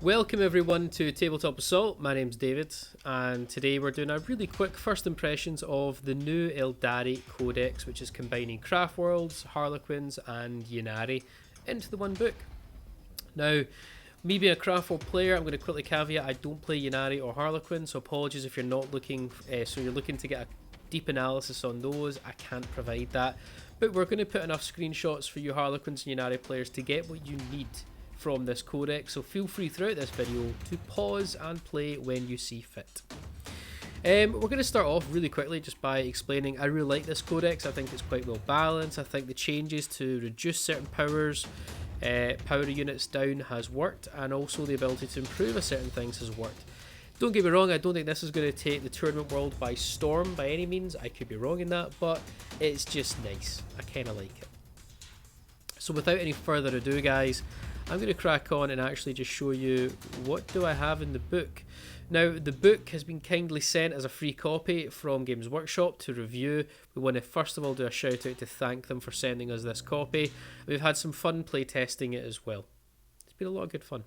Welcome everyone to Tabletop Assault. My name's David, and today we're doing a really quick first impressions of the new Aeldari Codex, which is combining Craftworlds, Harlequins, and Ynnari into the one book. Now, me being a Craftworld player, I'm going to quickly caveat I don't play Ynnari or Harlequin, so apologies if you're not looking. So you're looking to get a deep analysis on those. I can't provide that, but we're going to put enough screenshots for you Harlequins and Ynnari players to get what you need from this codex, so feel free throughout this video to pause and play when you see fit. We're going to start off really quickly just by explaining I really like this codex. I think it's quite well balanced. I think the changes to reduce certain powers, power units down has worked, and also the ability to improve a certain things has worked. Don't get me wrong, I don't think this is going to take the tournament world by storm by any means. I could be wrong in that, but it's just nice. I kind of like it. So without any further ado, guys, I'm going to crack on and actually just show you what do I have in the book. Now, the book has been kindly sent as a free copy from Games Workshop to review. We want to first of all do a shout out to thank them for sending us this copy. We've had some fun play testing it as well. It's been a lot of good fun.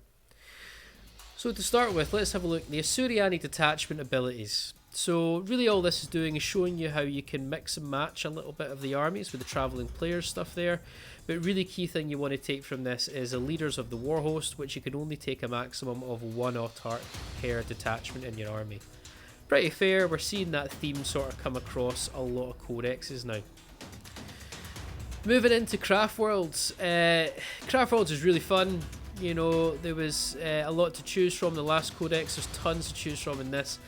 So to start with, let's have a look at the Asuryani Detachment Abilities. So really all this is doing is showing you how you can mix and match a little bit of the armies with the travelling players stuff there. But really key thing you want to take from this is the leaders of the war host, which you can only take a maximum of one autarch per detachment in your army. Pretty fair, we're seeing that theme sort of come across a lot of codexes now. Moving into Craftworlds. Craftworlds is really fun. You know, there was a lot to choose from in the last codex, there's tons to choose from in this.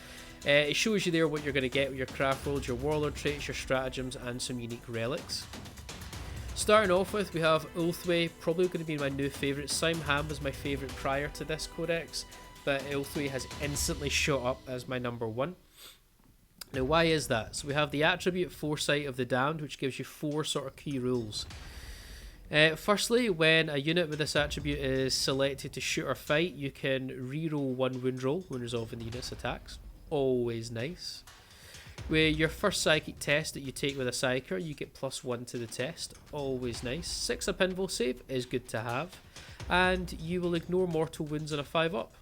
It shows you there what you're going to get with your Craftworlds, your Warlord Traits, your Stratagems, and some unique relics. Starting off with, we have Ulthwé, probably going to be my new favourite. Simham was my favourite prior to this codex, but Ulthwé has instantly shot up as my number one. Now, why is that? So we have the attribute Foresight of the Damned, which gives you 4 sort of key rules. Firstly, when a unit with this attribute is selected to shoot or fight, you can reroll 1 wound roll when resolving the unit's attacks. Always nice. With your first psychic test that you take with a psyker, you get +1 to the test. Always nice. 6 a pinball save is good to have. And you will ignore mortal wounds on a 5-up.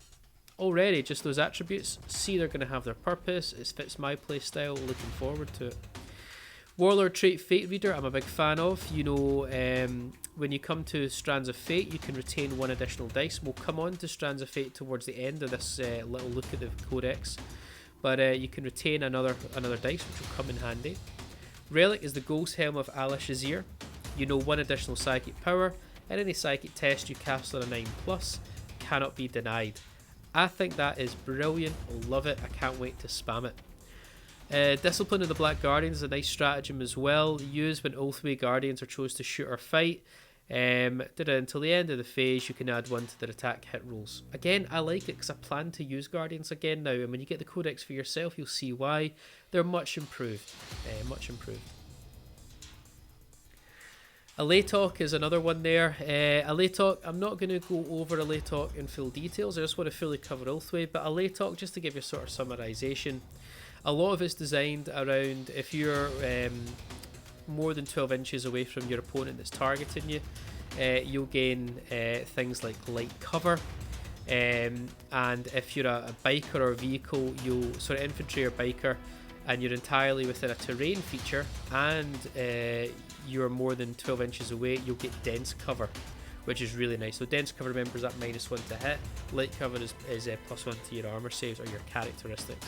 Already, just those attributes, see they're going to have their purpose. It fits my playstyle, looking forward to it. Warlord Trait Fate Reader, I'm a big fan of. You know, when you come to Strands of Fate, you can retain 1 additional dice. We'll come on to Strands of Fate towards the end of this little look at the codex. But you can retain another dice, which will come in handy. Relic is the Ghost Helm of Al-Shazir. You know 1 additional psychic power, and any psychic test you cast on a 9+ cannot be denied. I think that is brilliant, love it, I can't wait to spam it. Discipline of the Black Guardians is a nice stratagem as well, used when Ulthwé Guardians are chose to shoot or fight. Until the end of the phase, you can add 1 to their attack hit rolls. Again, I like it because I plan to use Guardians again now, and when you get the codex for yourself, you'll see why. They're much improved. Aeldari is another one there. Aeldari, I'm not going to go over Aeldari in full details, I just want to fully cover Ulthwé, but Aeldari, just to give you a sort of summarization, a lot of it's designed around if you're more than 12 inches away from your opponent that's targeting you, you'll gain things like light cover, and if you're a biker or a vehicle, you'll sort of infantry or biker, and you're entirely within a terrain feature, and you're more than 12 inches away, you'll get dense cover, which is really nice. So dense cover, remember, is that -1 to hit. Light cover is +1 to your armor saves or your characteristics.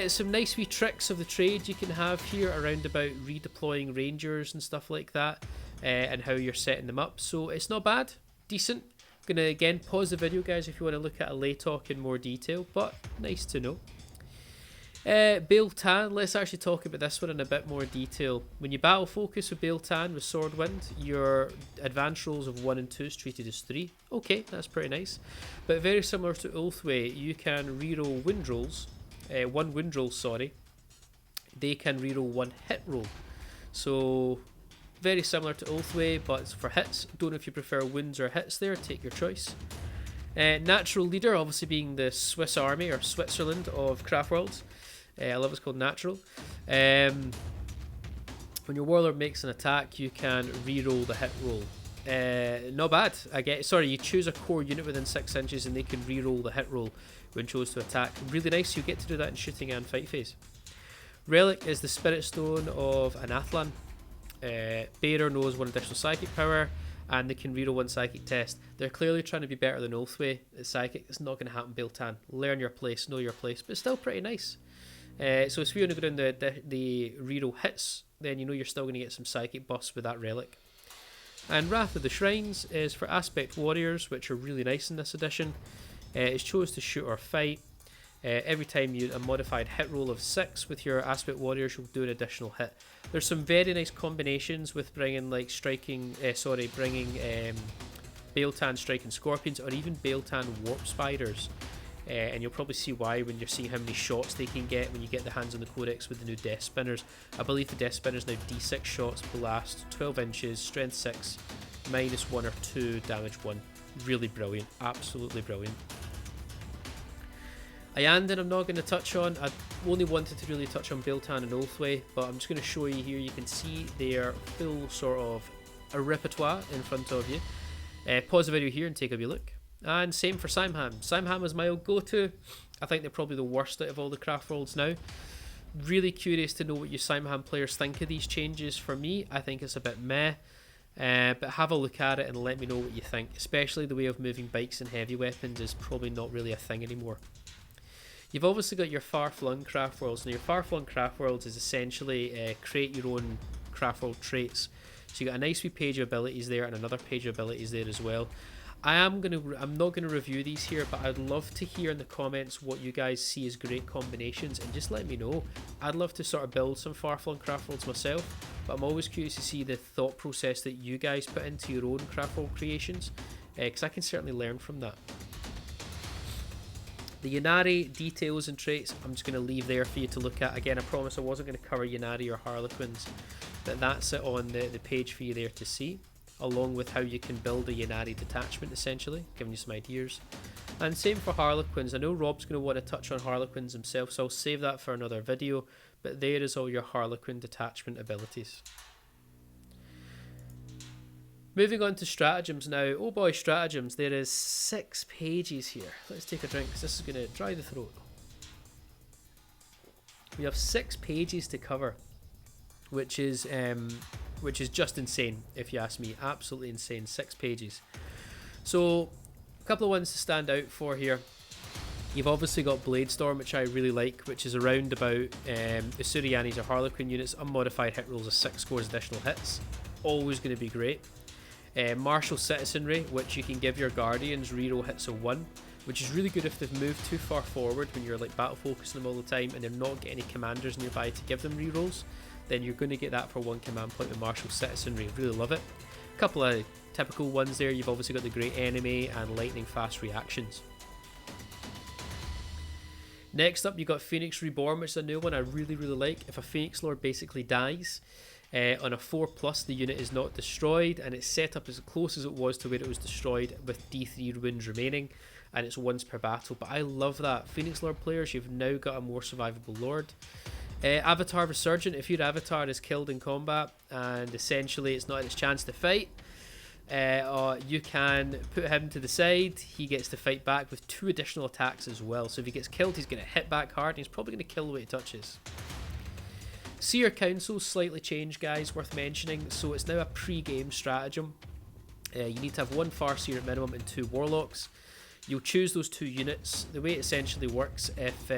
Some nice wee tricks of the trade you can have here around about redeploying rangers and stuff like that, and how you're setting them up. So it's not bad, decent. I'm gonna again pause the video, guys, if you want to look at Aeldari in more detail, but nice to know. Bael'tan, let's actually talk about this one in a bit more detail. When you battle focus with Bael'tan with Swordwind, your advance rolls of 1 and 2 is treated as 3. Okay, that's pretty nice. But very similar to Ulthwé, you can reroll wind rolls. 1 wind roll, sorry. They can reroll 1 hit roll. So very similar to Ulthwé, but for hits. Don't know if you prefer wins or hits there, take your choice. Natural Leader, obviously being the Swiss Army or Switzerland of Craftworlds. I love it's called Natural. When your Warlord makes an attack, you can reroll the hit roll. Not bad. You choose a core unit within 6 inches and they can re-roll the hit roll when chose to attack. Really nice. You get to do that in shooting and fight phase. Relic is the Spirit Stone of an Athlan. Bearer knows 1 additional psychic power, and they can reroll 1 psychic test. They're clearly trying to be better than Ulthwé at psychic. It's not going to happen, Biltan. Learn your place, know your place, but still pretty nice. So if you want to go down the reroll hits, then you know you're still going to get some psychic buffs with that relic. And Wrath of the Shrines is for Aspect Warriors, which are really nice in this edition. It's chose to shoot or fight. Every time you a modified hit roll of 6 with your Aspect Warriors, you'll do an additional hit. There's some very nice combinations with bringing like bringing Baeltan striking Scorpions, or even Baeltan Warp Spiders. And you'll probably see why when you're seeing how many shots they can get when you get the hands on the Codex with the new Death Spinners. I believe the Death Spinners now D6 shots, blast, 12 inches, strength 6, -1 or 2, damage 1. Really brilliant, absolutely brilliant. Ayandin I'm not going to touch on. I only wanted to really touch on Baeltan and Ulthwé, but I'm just going to show you here. You can see their full sort of a repertoire in front of you. Pause the video here and take a wee look. And same for Simham. Simham is my old go-to. I think they're probably the worst out of all the Craftworlds now. Really curious to know what you Simham players think of these changes. For me, I think it's a bit meh. But have a look at it and let me know what you think. Especially the way of moving bikes and heavy weapons is probably not really a thing anymore. You've obviously got your far-flung Craftworlds. Now your far-flung Craftworlds is essentially create your own Craftworld traits. So you got a nice wee page of abilities there and another page of abilities there as well. I'm not gonna review these here, but I'd love to hear in the comments what you guys see as great combinations, and just let me know. I'd love to sort of build some far-flung Craftworlds myself, but I'm always curious to see the thought process that you guys put into your own Craftworld creations, because I can certainly learn from that. The Ynnari details and traits, I'm just going to leave there for you to look at. Again, I promise I wasn't going to cover Ynnari or Harlequins, but that's it on the page for you there to see, along with how you can build a Ynnari detachment, essentially, giving you some ideas. And same for Harlequins. I know Rob's going to want to touch on Harlequins himself, so I'll save that for another video, but there is all your Harlequin detachment abilities. Moving on to stratagems now. Oh boy, stratagems. There is 6 pages here. Let's take a drink because this is going to dry the throat. We have 6 pages to cover, which is just insane if you ask me. Absolutely insane. 6 pages. So a couple of ones to stand out for here. You've obviously got Bladestorm, which I really like, which is around about Asuryani's or Harlequin units, unmodified hit rolls of 6 scores additional hits. Always going to be great. Martial Citizenry, which you can give your Guardians reroll hits of 1, which is really good if they've moved too far forward when you're like battle focusing them all the time and they're not getting any commanders nearby to give them rerolls. Then you're going to get that for 1 command point with Martial Citizenry. Really love it. A couple of typical ones there. You've obviously got the Great Enemy and Lightning Fast Reactions. Next up, you got Phoenix Reborn, which is a new one I really like. If a Phoenix Lord basically dies, on a 4+, the unit is not destroyed, and it's set up as close as it was to where it was destroyed with D3 ruins remaining, and it's once per battle. But I love that. Phoenix Lord players, you've now got a more survivable Lord. Avatar Resurgent, if your avatar is killed in combat and essentially it's not its chance to fight, you can put him to the side. He gets to fight back with 2 additional attacks as well. So if he gets killed, he's going to hit back hard, and he's probably going to kill the way he touches. Seer Council slightly changed, guys, worth mentioning. So it's now a pre-game stratagem. You need to have 1 Farseer at minimum and 2 Warlocks. You'll choose those 2 units. The way it essentially works, if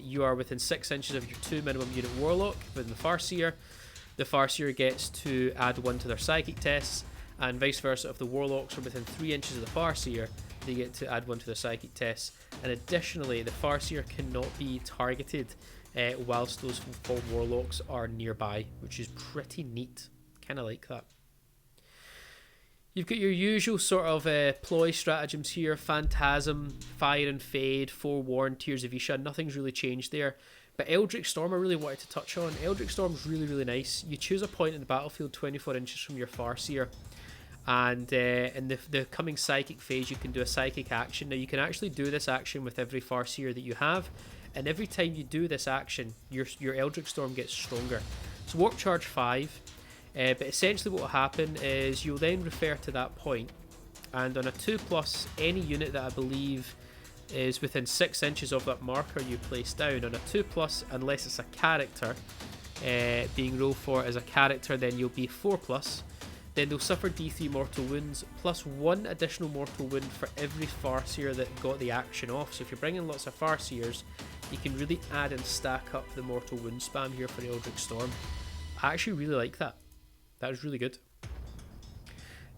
you are within 6 inches of your 2 minimum unit Warlock within the Farseer gets to add 1 to their Psychic tests, and vice versa. If the Warlocks are within 3 inches of the Farseer, they get to add 1 to their Psychic tests. And additionally, the Farseer cannot be targeted whilst those 4 Warlocks are nearby, which is pretty neat. Kind of like that. You've got your usual sort of ploy stratagems here. Phantasm, Fire and Fade, Forewarn, Tears of Isha. Nothing's really changed there. But Eldritch Storm I really wanted to touch on. Eldritch Storm's really nice. You choose a point in the battlefield 24 inches from your Farseer, and in the coming Psychic phase you can do a Psychic action. Now you can actually do this action with every Farseer that you have, and every time you do this action your Eldritch Storm gets stronger. So Warp Charge 5, But essentially what will happen is you'll then refer to that point, and on a 2+, any unit that I believe is within 6 inches of that marker you place down, on a 2+, unless it's a character, being rolled for as a character, then you'll be 4+. Then they'll suffer D3 mortal wounds, plus 1 additional mortal wound for every Farseer that got the action off. So if you're bringing lots of Farseers, you can really add and stack up the mortal wound spam here for Eldritch Storm. I actually really like that. That was really good.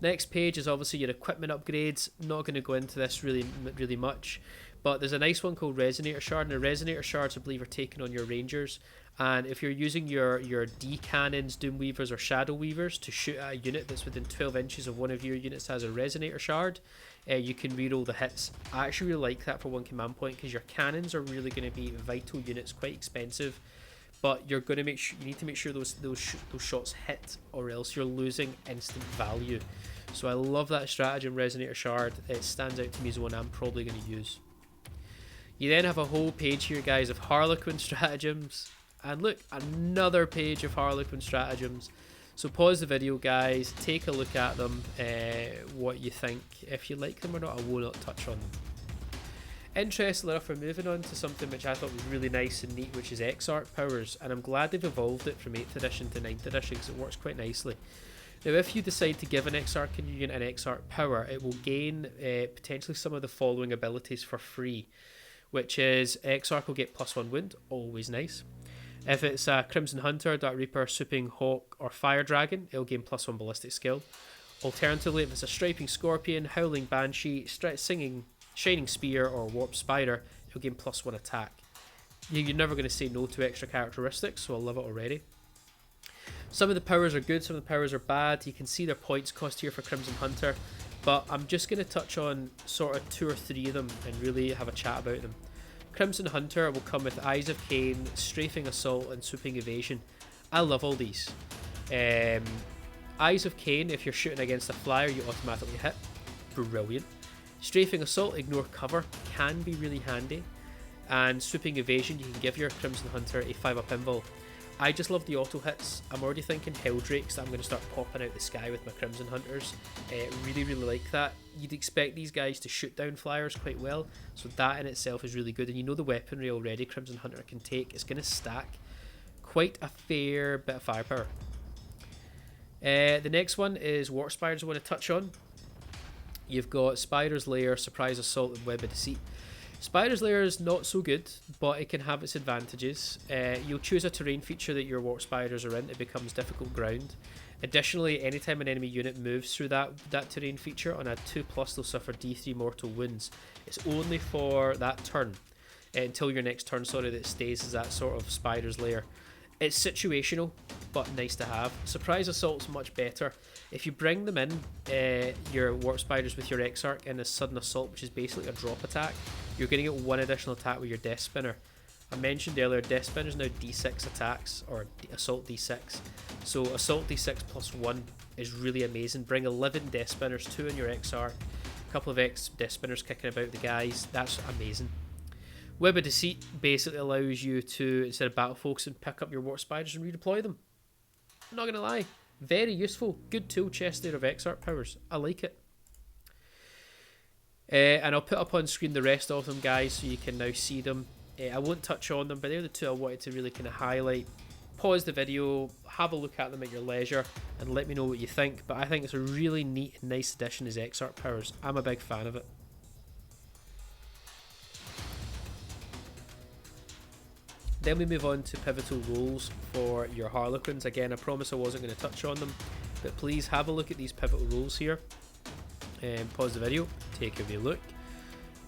Next page is obviously your equipment upgrades. Not going to go into this really much, but there's a nice one called Resonator Shard, and the Resonator Shards I believe are taken on your Rangers. And if you're using your D cannons, Doom Weavers or Shadow Weavers to shoot at a unit that's within 12 inches of one of your units that has a Resonator Shard, you can reroll the hits. I actually really like that for one command point, because your cannons are really going to be vital units, quite expensive, but you're going to make sure, you need to make sure those shots hit, or else you're losing instant value. So I love that stratagem, Resonator Shard. It stands out to me as one I'm probably going to use. You then have a whole page here, guys, of Harlequin stratagems. And look, another page of Harlequin stratagems. So pause the video, guys, take a look at them, what you think. If you like them or not, I will not touch on them. Interestingly enough, we're moving on to something which I thought was really nice and neat, which is Exarch Powers. And I'm glad they've evolved it from 8th edition to 9th edition, because it works quite nicely. Now, if you decide to give an Exarch unit an Exarch Power, it will gain potentially some of the following abilities for free, which is Exarch will get +1 wound, always nice. If it's a Crimson Hunter, Dark Reaper, Swooping Hawk, or Fire Dragon, it'll gain +1 ballistic skill. Alternatively, if it's a Striping Scorpion, Howling Banshee, Singing Shining Spear, or Warp Spider, it'll gain +1 attack. You're never going to say no to extra characteristics, so I love it already. Some of the powers are good, some of the powers are bad. You can see their points cost here for Crimson Hunter, but I'm just going to touch on sort of 2 or 3 of them and really have a chat about them. Crimson Hunter will come with Eyes of Cain, Strafing Assault, and Swooping Evasion. I love all these. Eyes of Cain, if you're shooting against a flyer, you automatically hit. Brilliant. Strafing Assault, ignore cover, can be really handy. And Swooping Evasion, you can give your Crimson Hunter a 5-up invul. I just love the auto hits. I'm already thinking Helldrakes that I'm going to start popping out the sky with my Crimson Hunters. Really like that. You'd expect these guys to shoot down flyers quite well, so that in itself is really good. And you know the weaponry already Crimson Hunter can take. It's going to stack quite a fair bit of firepower. The next one is Warp Spiders I want to touch on. You've got Spider's Lair, Surprise Assault, and Web of Deceit. Spider's Lair is not so good, but it can have its advantages. You'll choose a terrain feature that your Warp Spiders are in, it becomes difficult ground. Additionally, anytime an enemy unit moves through that terrain feature, on a 2+, they'll suffer D3 mortal wounds. It's only for that turn, until your next turn, that it stays as that sort of Spider's Lair. It's situational, but nice to have. Surprise Assault's much better. If you bring them in, your Warp Spiders with your Exarch in a Sudden Assault, which is basically a drop attack, you're going to get 1 additional attack with your Death Spinner. I mentioned earlier, Death Spinner is now D6 attacks, or Assault D6. So Assault D6 +1 is really amazing. Bring 11 Death Spinners, 2 on your Exarch, a couple of Death Spinners kicking about the guys. That's amazing. Web of Deceit basically allows you to, instead of battle focusing, pick up your Warp Spiders and redeploy them. I'm not going to lie. Very useful. Good tool chest there of Exarch Powers. I like it. And I'll put up on screen the rest of them, guys, so you can now see them. I won't touch on them, but they're the 2 I wanted to really kind of highlight. Pause the video, have a look at them at your leisure, and let me know what you think. But I think it's a really neat and nice addition as Exarch Powers. I'm a big fan of it. Then we move on to pivotal roles for your Harlequins. Again, I promise I wasn't going to touch on them, but please have a look at these pivotal roles here. Pause the video, take a wee look,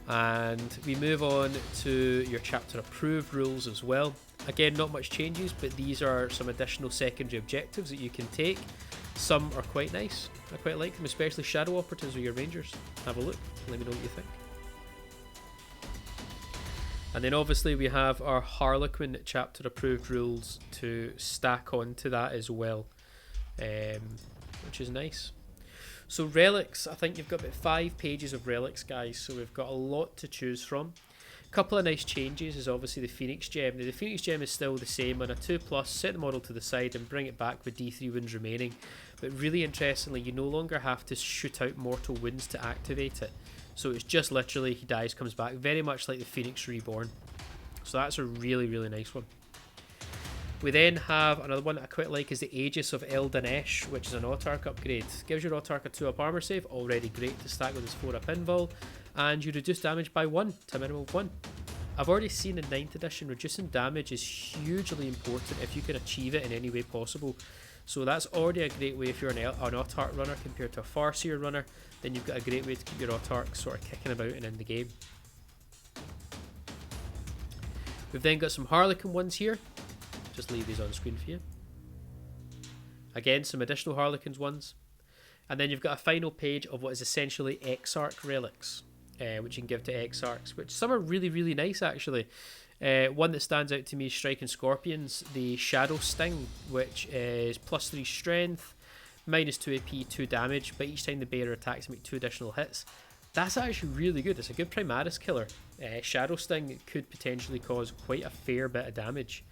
and we move on to your chapter approved rules as well. Again, not much changes, but these are some additional secondary objectives that you can take. Some are quite nice. I quite like them, especially Shadow Operatives with your Rangers. Have a look, let me know what you think. And then obviously we have our Harlequin chapter approved rules to stack onto that as well, which is nice. So Relics, I think you've got about 5 pages of Relics, guys, so we've got a lot to choose from. Couple of nice changes is obviously the Phoenix Gem. Now, the Phoenix Gem is still the same on a 2+, set the model to the side and bring it back with D3 wounds remaining. But really interestingly, you no longer have to shoot out mortal wounds to activate it. So it's just literally he dies, comes back, very much like the Phoenix Reborn. So that's a really, really nice one. We then have another one that I quite like is the Aegis of Eldanesh, which is an Autarch upgrade. Gives your Autarch a 2-up armor save, already great to stack with his 4-up invul, and you reduce damage by 1 to a minimum of 1. I've already seen in 9th edition, reducing damage is hugely important if you can achieve it in any way possible. So that's already a great way if you're an Autarch runner compared to a Farseer runner, then you've got a great way to keep your Autarch sort of kicking about and in the game. We've then got some Harlequin ones here. Just leave these on screen for you. Again, some additional Harlequins ones. And then you've got a final page of what is essentially Exarch Relics, which you can give to Exarchs, which some are really, really nice actually. One that stands out to me is Striking Scorpions, the Shadow Sting, which is +3 strength, -2 AP, 2 damage, but each time the bearer attacks make 2 additional hits. That's actually really good. It's a good Primaris killer. Shadow Sting could potentially cause quite a fair bit of damage.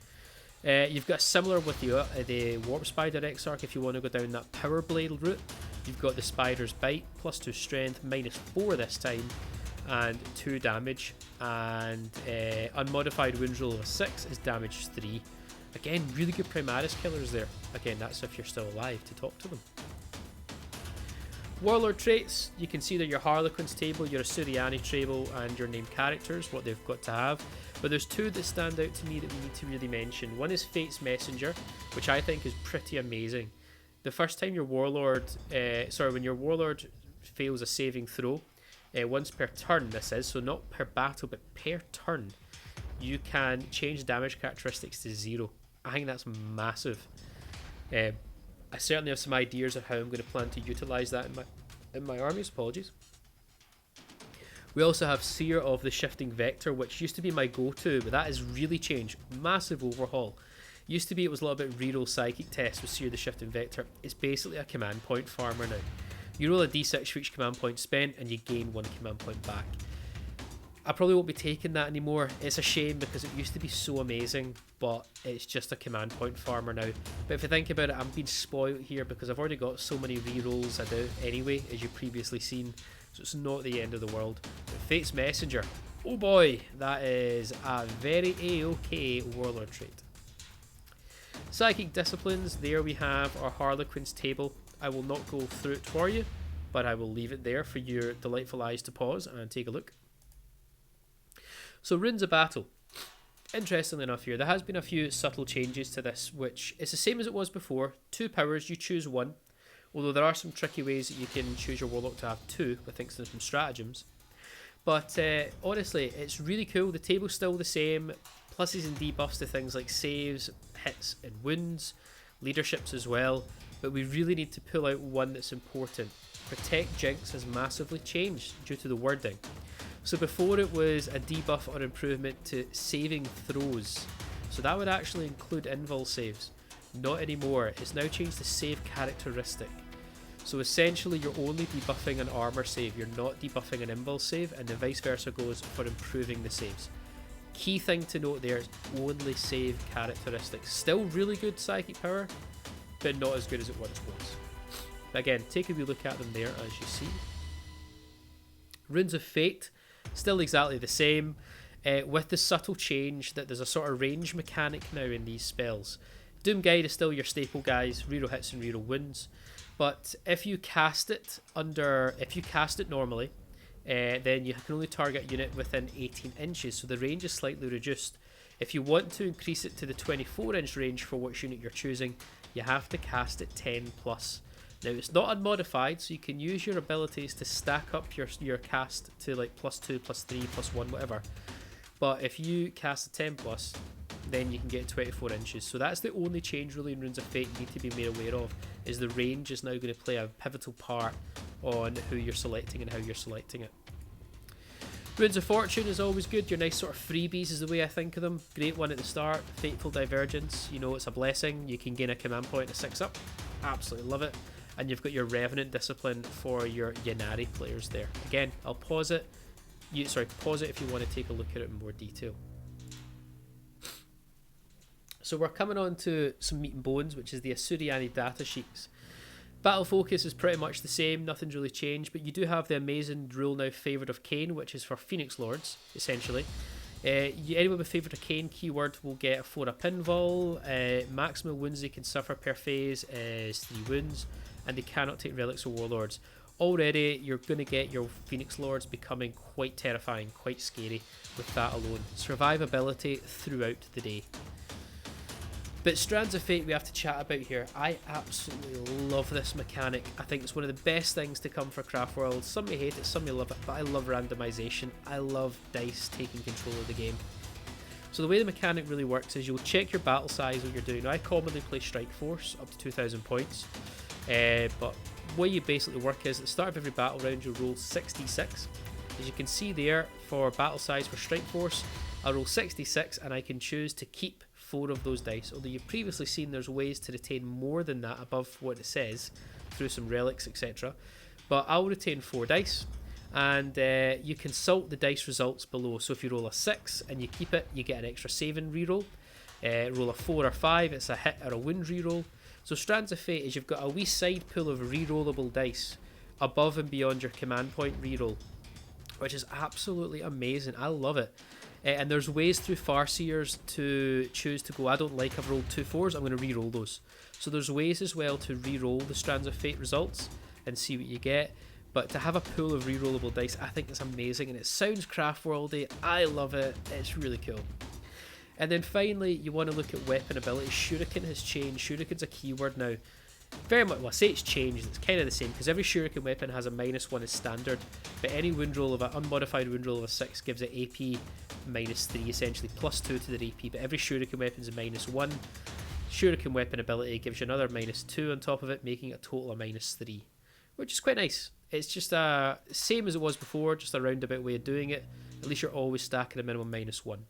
You've got similar with the Warp Spider Exarch if you want to go down that Power Blade route. You've got the Spider's Bite, +2 strength, -4 this time, and 2 damage. And unmodified wounds roll of a 6 is damage 3. Again, really good Primaris killers there. Again, that's if you're still alive to talk to them. Warlord Traits, you can see that your Harlequins table, your Asuryani table, and your named characters, what they've got to have. But there's 2 that stand out to me that we need to really mention. One is Fate's Messenger, which I think is pretty amazing. The first time your Warlord, when your Warlord fails a saving throw, once per turn this is, so not per battle but per turn, you can change damage characteristics to 0. I think that's massive. I certainly have some ideas of how I'm going to plan to utilise that in my armies. Apologies. We also have Seer of the Shifting Vector, which used to be my go-to, but that has really changed. Massive overhaul. Used to be it was a little bit reroll psychic test with Seer of the Shifting Vector. It's basically a command point farmer now. You roll a d6 for each command point spent and you gain 1 command point back. I probably won't be taking that anymore. It's a shame because it used to be so amazing, but it's just a command point farmer now. But if you think about it, I'm being spoiled here because I've already got so many rerolls I do anyway, as you've previously seen, so it's not the end of the world. But Fate's Messenger, oh boy, that is a very A-OK Warlord trait. Psychic Disciplines, there we have our Harlequins table. I will not go through it for you, but I will leave it there for your delightful eyes to pause and take a look. So Runes of Battle. Interestingly enough here, there has been a few subtle changes to this, which is the same as it was before. 2 powers, you choose 1. Although there are some tricky ways that you can choose your Warlock to have 2, with things from Stratagems. But honestly, it's really cool. The table's still the same. Pluses and debuffs to things like saves, hits and wounds. Leaderships as well. But we really need to pull out one that's important. Protect Jinx has massively changed due to the wording. So before it was a debuff or improvement to saving throws. So that would actually include invul saves. Not anymore. It's now changed to save characteristic. So essentially you're only debuffing an armor save. You're not debuffing an invul save, and the vice versa goes for improving the saves. Key thing to note there is only save characteristics. Still really good psychic power, but not as good as it once was. But again, take a wee look at them there as you see. Runes of Fate. Still exactly the same, with the subtle change that there's a sort of range mechanic now in these spells. Doom Guide is still your staple guys, reroll hits and reroll wounds, but if you cast it normally, then you can only target a unit within 18 inches, so the range is slightly reduced. If you want to increase it to the 24-inch range for which unit you're choosing, you have to cast it 10+. Now it's not unmodified, so you can use your abilities to stack up your cast to like +2, +3, +1, whatever. But if you cast a 10+, then you can get 24 inches. So that's the only change really in Runes of Fate you need to be made aware of, is the range is now going to play a pivotal part on who you're selecting and how you're selecting it. Runes of Fortune is always good. Your nice sort of freebies is the way I think of them. Great one at the start. Fateful Divergence, you know it's a blessing. You can gain a command point at 6-up. Absolutely love it. And you've got your Revenant Discipline for your Ynnari players there. Again, I'll pause it. pause it if you want to take a look at it in more detail. So we're coming on to some meat and bones, which is the Asuryani Datasheets. Battle focus is pretty much the same, nothing's really changed, but you do have the amazing rule now, Favoured of Cain, which is for Phoenix Lords, essentially. Anyone with Favoured of Cain keyword will get a 4 up invul. Maximum wounds they can suffer per phase is 3 wounds, and they cannot take Relics or Warlords. Already, you're going to get your Phoenix Lords becoming quite terrifying, quite scary with that alone. Survivability throughout the day. But Strands of Fate we have to chat about here. I absolutely love this mechanic. I think it's one of the best things to come for Craftworlds. Some may hate it, some may love it, but I love randomization. I love dice taking control of the game. So the way the mechanic really works is you'll check your battle size when you're doing. Now, I commonly play Strike Force up to 2,000 points, but the way you basically work is at the start of every battle round you'll roll 66. As you can see there, for battle size for Strike Force, I'll roll 66 and I can choose to keep 4 of those dice. Although you've previously seen there's ways to retain more than that above what it says through some relics, etc. But I'll retain 4 dice, and you consult the dice results below. So if you roll a 6 and you keep it, you get an extra saving reroll. Roll a 4 or 5, it's a hit or a wound reroll. So Strands of Fate is you've got a wee side pool of rerollable dice above and beyond your command point reroll, which is absolutely amazing. I love it. And there's ways through Farseers to choose to go, I've rolled 2 4s, I'm going to re-roll those. So there's ways as well to re-roll the Strands of Fate results and see what you get. But to have a pool of re-rollable dice, I think it's amazing, and it sounds Craftworldy. I love it. It's really cool. And then finally, you want to look at weapon abilities. Shuriken has changed. Shuriken's a keyword now. Very much, well, I say it's changed, it's kind of the same, because every shuriken weapon has a -1 as standard, but any wound roll of an unmodified wound roll of a 6 gives it AP -3, essentially, +2 to their AP, but every shuriken weapon is a -1. Shuriken weapon ability gives you another -2 on top of it, making it a total of -3, which is quite nice. It's just same as it was before, just a roundabout way of doing it. At least you're always stacking a minimum -1.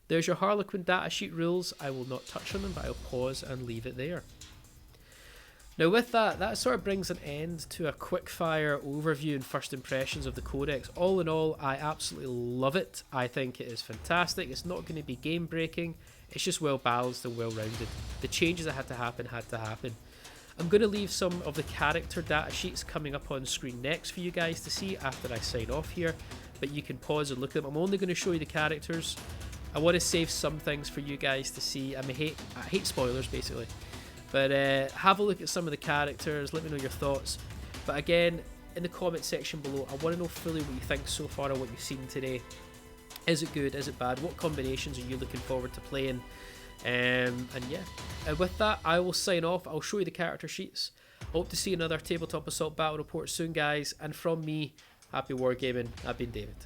There's your Harlequin datasheet rules. I will not touch on them, but I'll pause and leave it there. Now with that sort of brings an end to a quick-fire overview and first impressions of the Codex. All in all, I absolutely love it. I think it is fantastic. It's not going to be game-breaking. It's just well-balanced and well-rounded. The changes that had to happen. I'm going to leave some of the character datasheets coming up on screen next for you guys to see after I sign off here, but you can pause and look at them. I'm only going to show you the characters. I want to save some things for you guys to see. I hate spoilers, basically. But have a look at some of the characters, let me know your thoughts. But again, in the comment section below, I want to know fully what you think so far of what you've seen today. Is it good? Is it bad? What combinations are you looking forward to playing? And yeah, with that, I will sign off. I'll show you the character sheets. Hope to see another Tabletop Assault Battle Report soon, guys. And from me, happy wargaming. I've been David.